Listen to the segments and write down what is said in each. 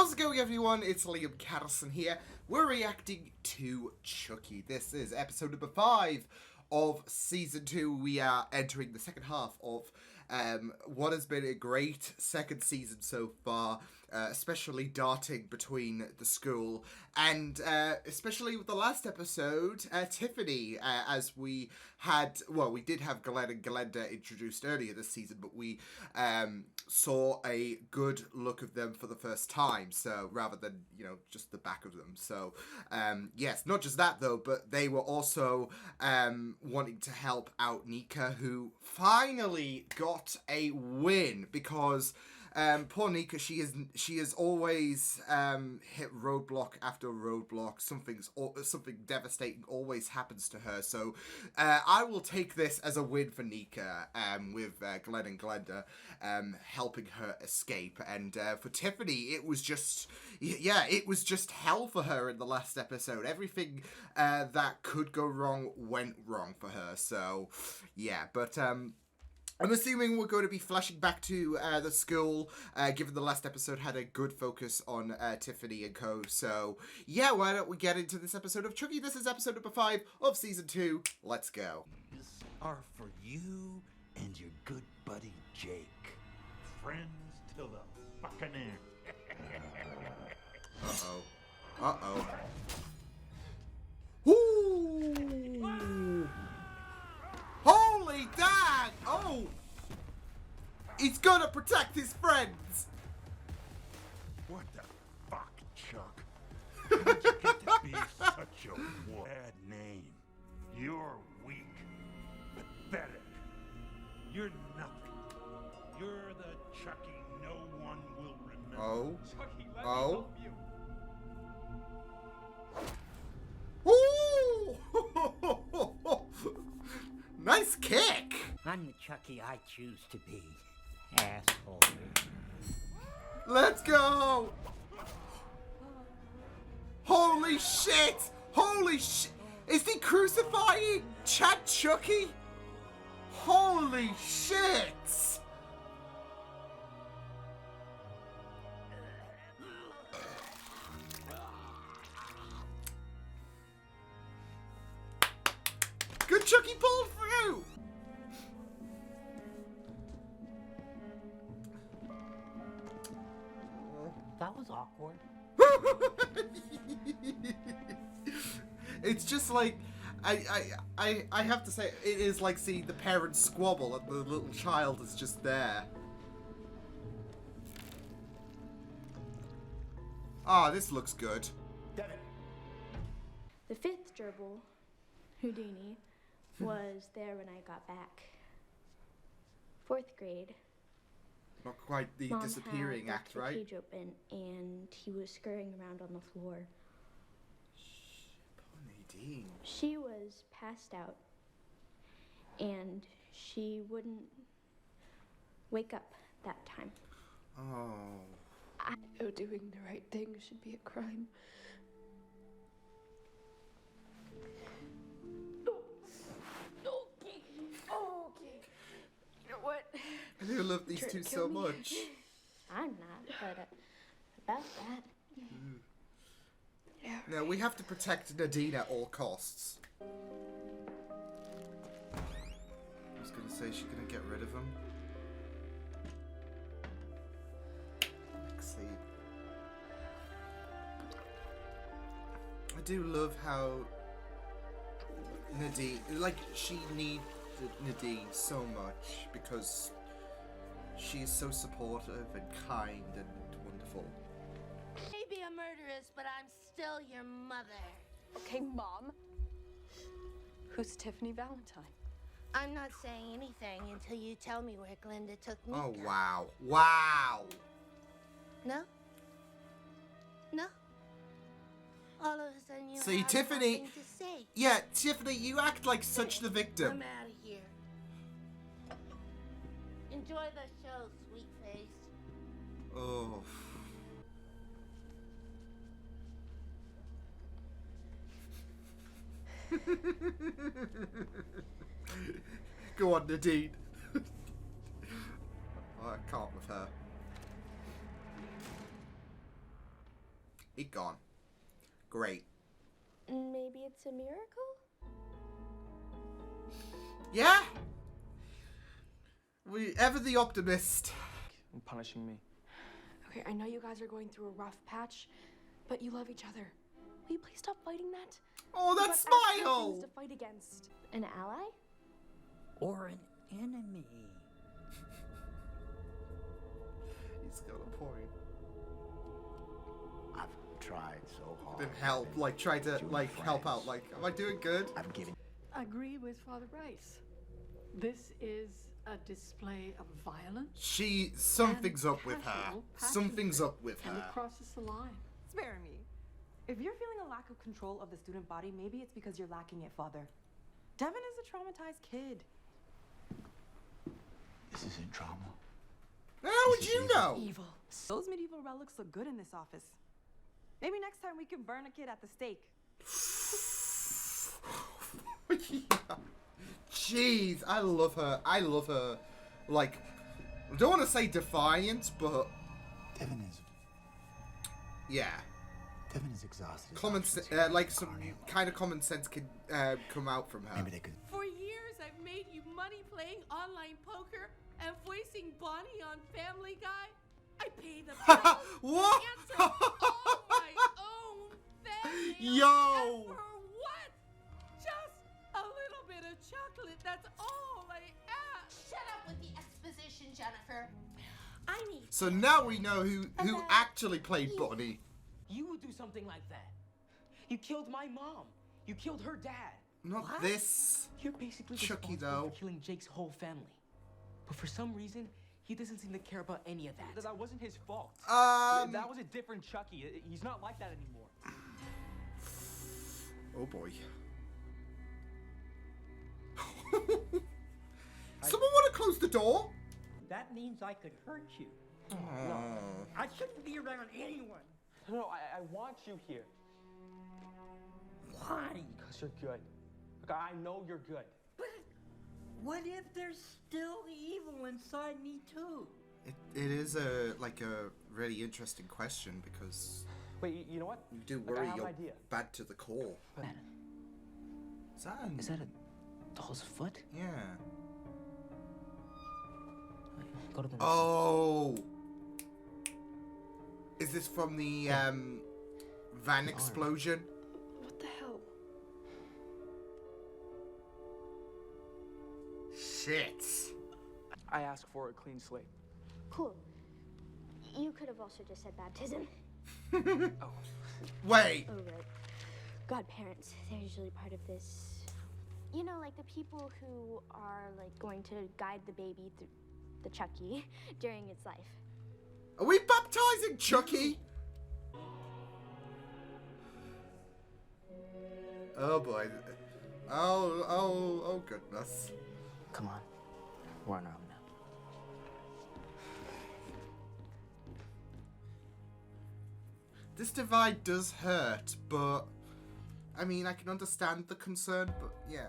How's it going, everyone? It's Liam Carson here. We're reacting to Chucky. This is episode number 5 of season 2. We are entering the second half of what has been a great second season so far, especially darting between the school and especially with the last episode, Tiffany, as we had, well, we did have Glenn and Glenda introduced earlier this season, but we saw a good look of them for the first time, so rather than, you know, just the back of them. So yes, not just that though, but they were also wanting to help out Nika, who finally got a win, because poor Nika, she has always hit roadblock after roadblock. Something devastating always happens to her. So I will take this as a win for Nika, with Glenn and Glenda helping her escape. And for Tiffany, it was just, yeah, it was just hell for her in the last episode. Everything that could go wrong went wrong for her. So yeah, but I'm assuming we're going to be flashing back to the school, given the last episode had a good focus on Tiffany and co. So, yeah, why don't we get into this episode of Chucky? This is episode number 5 of season 2. Let's go. These are for you and your good buddy Jake. Friends till the fucking end. Uh-oh. Uh-oh. Ooh! Holy dang! Oh! He's gonna protect his friends! What the fuck, Chuck? How did you get to be such a bad name? You're weak, pathetic. You're nothing. You're the Chucky no one will remember. Oh? Chucky, let me Oh? help you. Ooh! Nice kick! I'm the Chucky I choose to be, asshole. Let's go! Holy shit! Holy shit! Is he crucifying Chad Chucky? Holy shit! Good Chucky pulled through! That was awkward. It's just like, I have to say, it is like seeing the parents squabble and the little child is just there. Ah, this looks good. The 5th gerbil, Houdini, was there when I got back. 4th grade. Not quite the Mom disappearing had act, the right? cage open and he was scurrying around on the floor. Poor Nadine. She was passed out and she wouldn't wake up that time. Oh. No, doing the right thing should be a crime. Okay. You know what? I do love these Try to two kill so me. much. I'm not, but about that. Yeah. Now, we have to protect Nadine at all costs. I was gonna say, she's gonna get rid of him. Let's see. I do love how Nadine, like, she needs Nadine so much because she is so supportive and kind and wonderful. Maybe a murderess, but I'm still your mother. Okay, Mom. Who's Tiffany Valentine? I'm not saying anything until you tell me where Glenda took me. Oh, wow. Wow! No? No? All of a sudden you See, have Tiffany- nothing to say. Yeah, Tiffany, you act like such the victim. I'm out of here. Enjoy the show, sweet face. Oh. Go on, Nadine. Oh, I can't with her. Great. Maybe it's a miracle? Yeah. We ever the optimist. And punishing me. Okay, I know you guys are going through a rough patch, but you love each other. Will you please stop fighting that? Oh, that You've got actual smile! things to fight against. An ally? Or an enemy. He's got a point. I've tried so hard. Didn't help. Like, try to, like, help out. Like, am I doing good? I've given. Agree with Father Bryce. This is a display of violence. Something's up with her. casual Something's up with and it her. crosses the line. Spare me. If you're feeling a lack of control of the student body, maybe it's because you're lacking it, Father. Devin is a traumatized kid. This isn't trauma. How would you know? Evil. Those medieval relics look good in this office. Maybe next time we can burn a kid at the stake. Yeah. Jeez, I love her. I love her. Like, I don't want to say defiant, but Devin is. yeah. Devin is exhausted. Common like some kind of common sense can come out from her. Maybe they could. For years, I've made you money playing online poker and voicing Bonnie on Family Guy. I pay the bills. What? I answer all my own fan mail. Yo! And for what? Just a little bit of chocolate. That's all I ask. Shut up with the exposition, Jennifer. I need. So now we know who actually played Bonnie. You would do something like that. You killed my mom. You killed her dad. Not this. You're basically Chucky, responsible though. for killing Jake's whole family. But for some reason, he doesn't seem to care about any of that. That wasn't his fault. That was a different Chucky. He's not like that anymore. Oh boy. Someone want to close the door? That means I could hurt you. Oh. I shouldn't be around anyone. No, I want you here. Why? Because you're good. Look, I know you're good. But what if there's still evil inside me too? It is a really interesting question because Wait, you know what? you do I worry have an you're idea. bad to the core. Is that a doll's foot? Yeah. Go to the next Oh. Is this from the van explosion? What the hell? Shit. I ask for a clean slate. Cool. You could have also just said baptism. Wait. Oh, right. Godparents, they're usually part of this. You know, like the people who are like going to guide the baby through the Chucky during its life. Are we baptizing Chucky? Oh boy. Oh goodness. Come on. We're on our own now. This divide does hurt, but I mean, I can understand the concern, but yeah.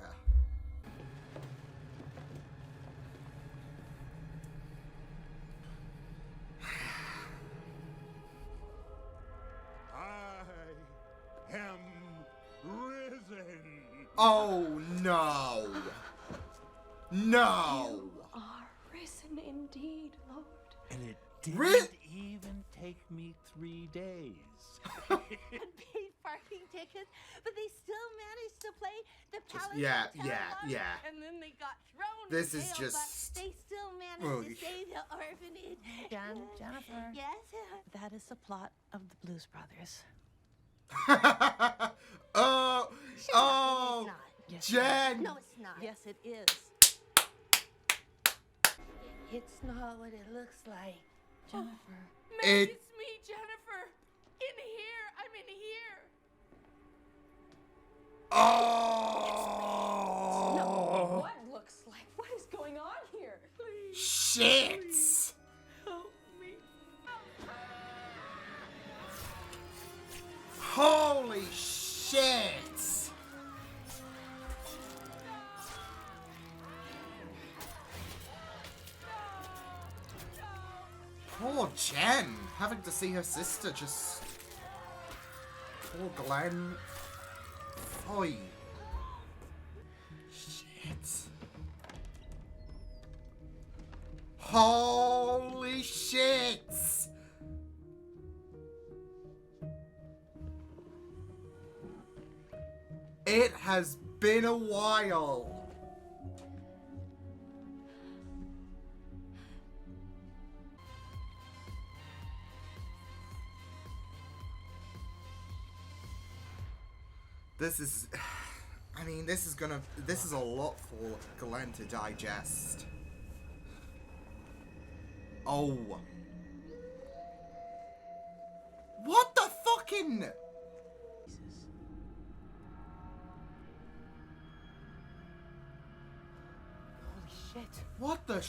I am risen. Oh no. No. Are risen indeed, Lord. And it didn't Really? even take me 3 days. And paid parking tickets, but they still managed to play the Palace yeah, Hotel yeah, on, yeah. And then they got thrown This in is jail, just- but they still managed Ugh. to save the orphanage. Jennifer. Yes? That is the plot of the Blues Brothers. Oh, Shut oh, up, it is not. Yes, Jen. No, it's not. Yes, it is. It's not what it looks like. Jennifer. Meg, It- it's me, Jennifer. In here. I'm in here. Oh, What looks like? What is going on here? Please shit. Help me. Holy shit. Poor Jen, having to see her sister just Poor Glenn. Oi. Shit. Holy shit! It has been a while. This is... I mean, this is a lot for Glenn to digest. Oh. What the fucking... Holy shit. What the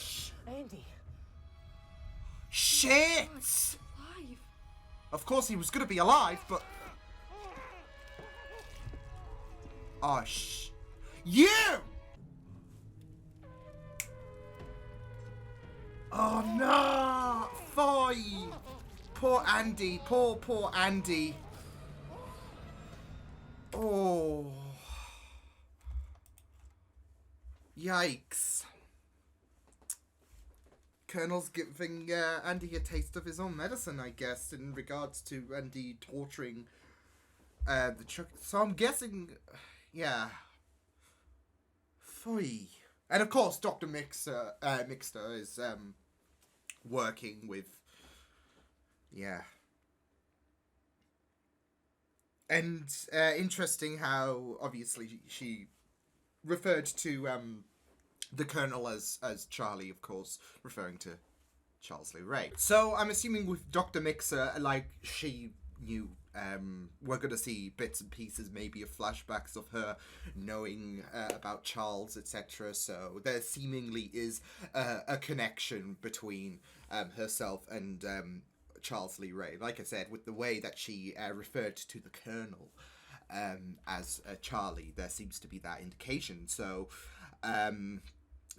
Andy. Shit! Alive. Of course he was gonna be alive, but... Oh, you! Oh, no! Foy! Poor Andy. Poor Andy. Oh. Yikes. Colonel's giving Andy a taste of his own medicine, I guess, in regards to Andy torturing the Chuck. So I'm guessing... Yeah. Foy. And of course, Dr. Mixter is working with... Yeah. And interesting how, obviously, she referred to the Colonel as Charlie, of course, referring to Charles Lee Ray. So I'm assuming with Dr. Mixer, like, she knew... we're going to see bits and pieces, maybe of flashbacks of her knowing about Charles, etc. So there seemingly is a connection between herself and Charles Lee Ray. Like I said, with the way that she referred to the Colonel as Charlie, there seems to be that indication. So,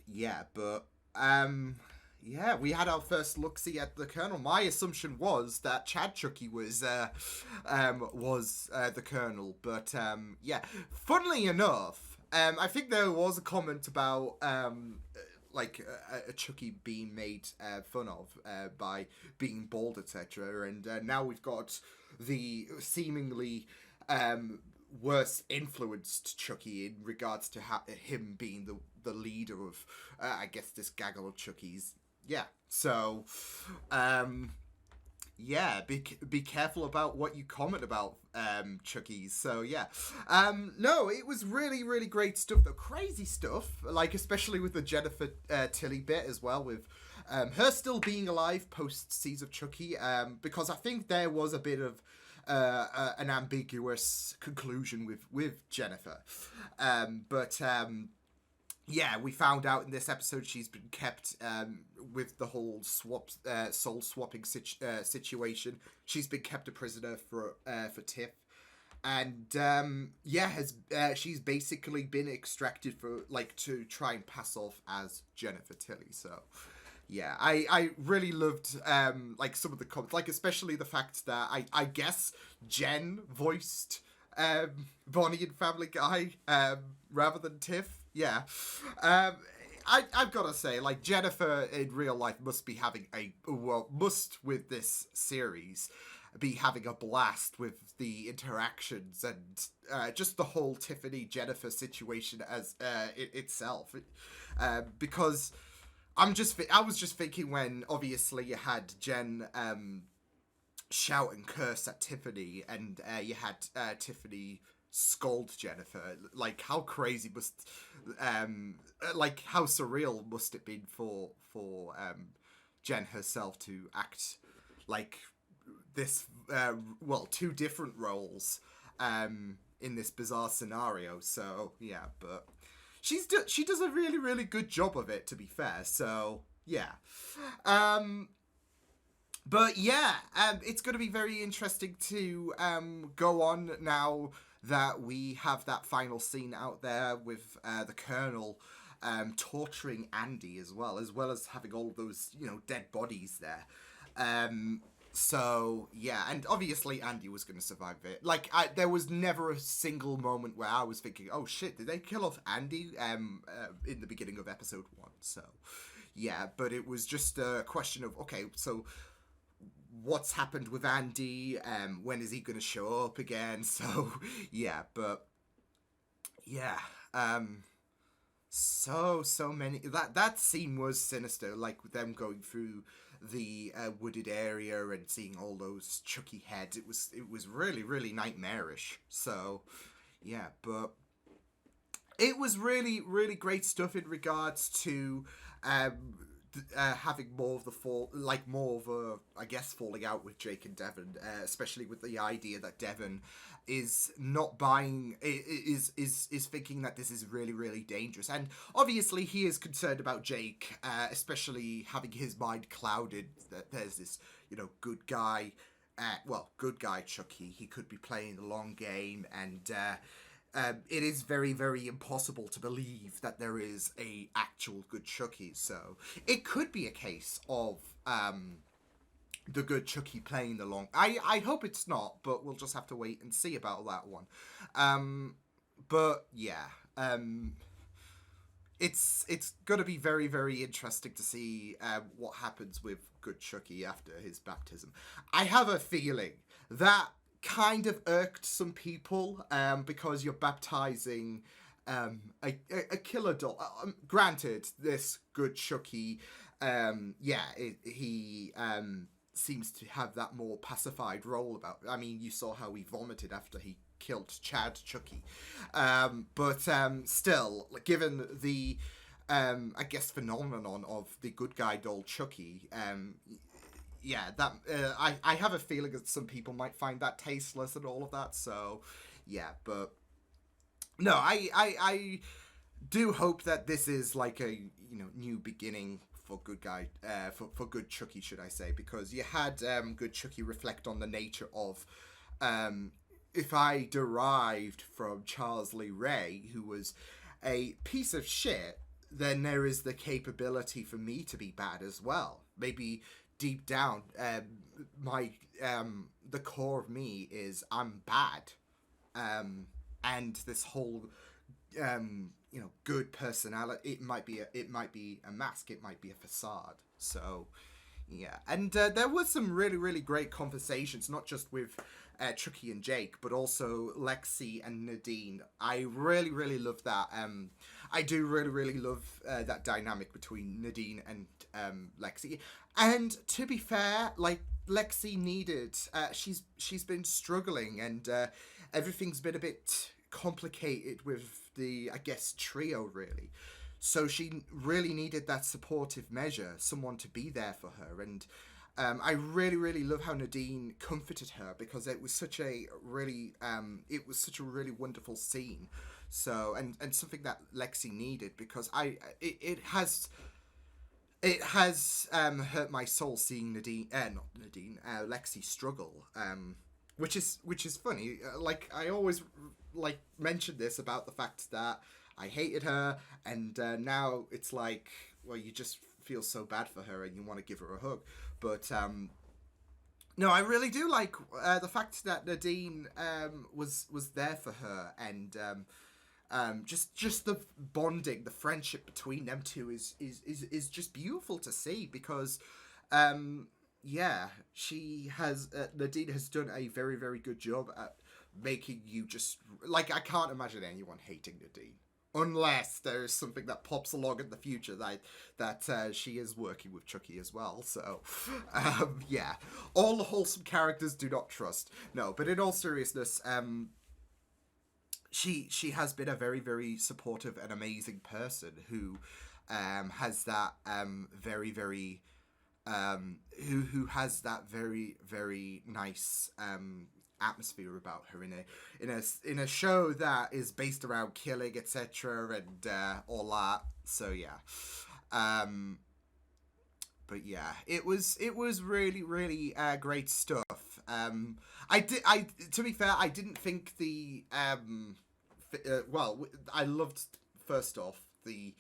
yeah, but... yeah, we had our first look-see at the Colonel. My assumption was that Chad Chucky was the Colonel, but yeah. Funnily enough, I think there was a comment about like a Chucky being made fun of by being bald, etc. And now we've got the seemingly worse influenced Chucky in regards to him being the leader of, I guess, this gaggle of Chuckies. Yeah, so, yeah, be careful about what you comment about, Chuckies. So, yeah. No, it was really, really great stuff, though. Crazy stuff, like, especially with the Jennifer Tilly bit as well, with her still being alive post Seas of Chucky, because I think there was a bit of an ambiguous conclusion with Jennifer. Yeah, we found out in this episode she's been kept with the whole soul swapping situation. She's been kept a prisoner for Tiff, and yeah, she's basically been extracted for to try and pass off as Jennifer Tilly. So yeah, I really loved some of the comments, especially the fact that I guess Jen voiced Bonnie in Family Guy rather than Tiff. Yeah. I've got to say, Jennifer in real life must be having with this series, be having a blast with the interactions and just the whole Tiffany-Jennifer situation as itself. Because I was just thinking when, obviously, you had Jen shout and curse at Tiffany, and you had Tiffany scold Jennifer. How crazy must how surreal must it been for Jen herself to act like this two different roles in this bizarre scenario. So yeah, but she does a really, really good job of it, to be fair. So yeah. But yeah, it's going to be very interesting to go on now that we have that final scene out there with the Colonel torturing Andy as well as having all of those, dead bodies there. So yeah, and obviously Andy was going to survive it. Like, there was never a single moment where I was thinking, "Oh shit, did they kill off Andy?" In the beginning of episode 1. So yeah, but it was just a question of, okay, so what's happened with Andy? When is he going to show up again? So yeah, but yeah, so many. That scene was sinister, like with them going through the wooded area and seeing all those Chucky heads. It was really, really nightmarish. So yeah, but it was really, really great stuff in regards to having more of the more of a, I guess, falling out with Jake and Devon, especially with the idea that Devon is not buying, is thinking that this is really, really dangerous. And obviously he is concerned about Jake, especially having his mind clouded that there's this, good guy Chucky. He could be playing the long game, and it is very, very impossible to believe that there is a actual good Chucky. So it could be a case of the good Chucky playing the long. I hope it's not, but we'll just have to wait and see about that one. But yeah, it's gonna be very, very interesting to see what happens with good Chucky after his baptism. I have a feeling that kind of irked some people, because you're baptizing a killer doll. Granted, this good Chucky, he seems to have that more pacified role about. I mean, you saw how he vomited after he killed Chad Chucky, but still, given the I guess phenomenon of the good guy doll Chucky, yeah, that I have a feeling that some people might find that tasteless and all of that. So yeah, but no, I do hope that this is like a new beginning for good guy, for good Chucky, should I say, because you had good Chucky reflect on the nature of, if I derived from Charles Lee Ray, who was a piece of shit, then there is the capability for me to be bad as well. Maybe deep down, the core of me is I'm bad, and this whole good personality, it might be a mask, it might be a facade. So yeah, and there was some really, really great conversations, not just with Chucky and Jake, but also Lexi and Nadine. I really, really love that. I do really, really love that dynamic between Nadine and Lexi. And to be fair, like, Lexi needed, she's been struggling, and everything's been a bit complicated with the, I guess, trio, really. So she really needed that supportive measure, someone to be there for her. And I really, really love how Nadine comforted her, because it was such a really wonderful scene. So, and something that Lexi needed, because it has hurt my soul seeing Lexi struggle. Which is funny. Like, I always mention this about the fact that I hated her, and now it's like, well, you just feel so bad for her and you want to give her a hug. But no, I really do like the fact that Nadine was there for her, and just the bonding, the friendship between them two is just beautiful to see, because yeah, Nadine has done a very, very good job at making you just, like, I can't imagine anyone hating Nadine. Unless there's something that pops along in the future that she is working with Chucky as well. So, yeah. All the wholesome characters do not trust. No, but in all seriousness, she has been a very, very supportive and amazing person who has that very, very... who has that very, very nice atmosphere about her in a show that is based around killing, etc., and all that. So yeah, but yeah, it was really, really great stuff. To be fair, I didn't think well, I loved, first off, the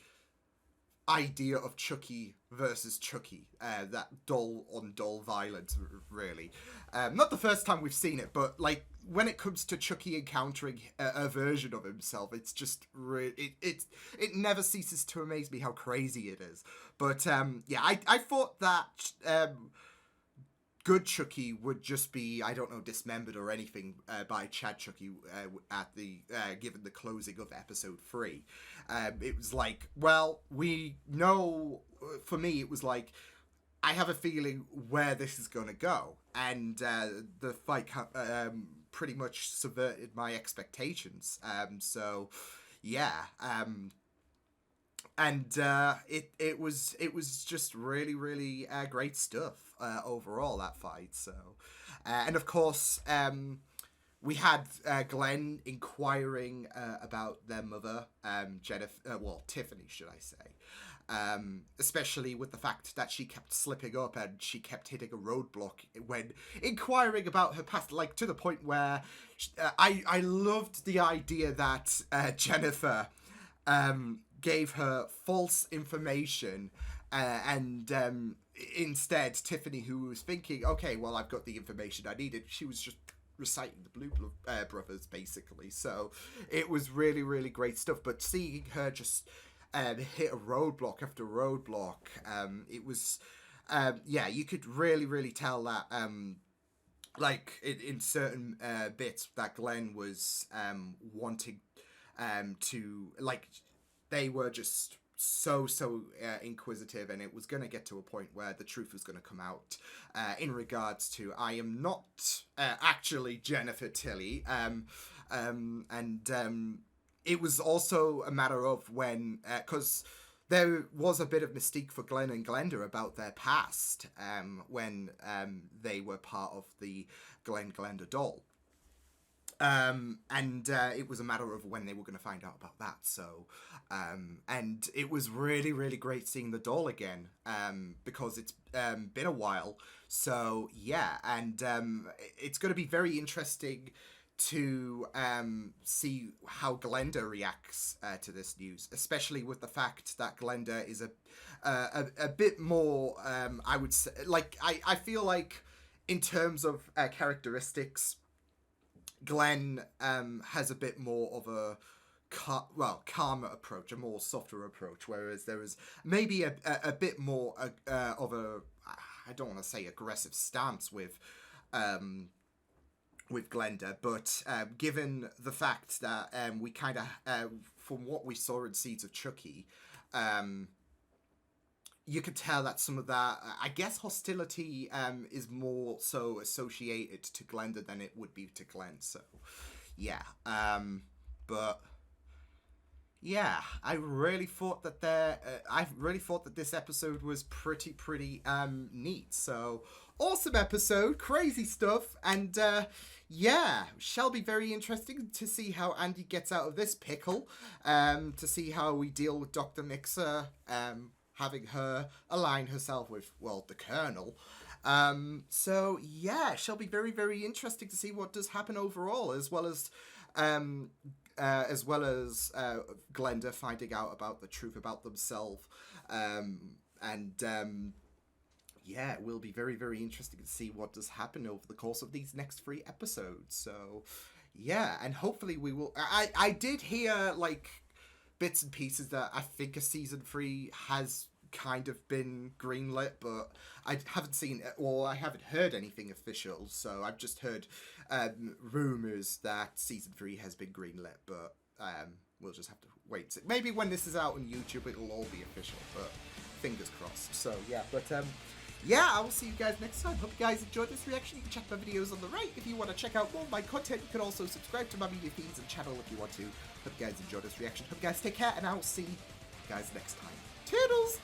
idea of Chucky versus Chucky, that dull on dull violence, really. Not the first time we've seen it, but like when it comes to Chucky encountering a version of himself, it's just it never ceases to amaze me how crazy it is. But yeah, I thought that good Chucky would just be, I don't know, dismembered or anything by Chad Chucky at the given the closing of episode 3. It was like, well, we know, for me, it was like, I have a feeling where this is going to go. And the fight pretty much subverted my expectations. So, yeah. And it was just really, really great stuff overall, that fight. So, and of course, we had Glenn inquiring about their mother, Tiffany, should I say. Especially with the fact that she kept slipping up and she kept hitting a roadblock when inquiring about her past, like to the point where I loved the idea that Jennifer gave her false information and instead Tiffany, who was thinking, okay, well, I've got the information I needed, she was just reciting the Blue Brothers, basically. So it was really, really great stuff. But seeing her just hit a roadblock after roadblock, it was, yeah, you could really, really tell that, like, in certain bits that Glenn was wanting to, like, they were just so inquisitive, and it was going to get to a point where the truth was going to come out in regards to, I am not actually Jennifer Tilly, and it was also a matter of when, because there was a bit of mystique for Glenn and Glenda about their past when they were part of the Glenda doll. And it was a matter of when they were going to find out about that. So, and it was really, really great seeing the doll again, because it's been a while. So, yeah, and it's going to be very interesting to see how Glenda reacts to this news, especially with the fact that Glenda is a bit more, I would say, like, I feel like in terms of characteristics, Glenn has a bit more of a calmer approach, a more softer approach, whereas there is maybe a bit more of a, I don't want to say aggressive stance with Glenda, but given the fact that we kind of, from what we saw in Seeds of Chucky, you could tell that some of that, I guess, hostility is more so associated to Glenda than it would be to Glenn. So, yeah. But yeah, I really thought that this episode was pretty neat. So, awesome episode, crazy stuff, and yeah, shall be very interesting to see how Andy gets out of this pickle. To see how we deal with Dr. Mixer. Having her align herself with, well, the Colonel. So, yeah, shall be very interesting to see what does happen overall, as well as Glenda finding out about the truth about themselves. Yeah, it will be very interesting to see what does happen over the course of these next 3 episodes. So, yeah, and hopefully we will... I did hear, like, bits and pieces that I think a season 3 has kind of been greenlit, but I haven't seen it, or I haven't heard anything official, so I've just heard rumours that season 3 has been greenlit, but we'll just have to wait and see. Maybe when this is out on YouTube it'll all be official, but fingers crossed. So yeah, but yeah, I will see you guys next time. Hope you guys enjoyed this reaction. You can check my videos on the right if you want to check out more of my content. You can also subscribe to my media feeds and channel if you want to. Hope you guys enjoyed this reaction. Hope you guys take care, and I will see you guys next time. Toodles!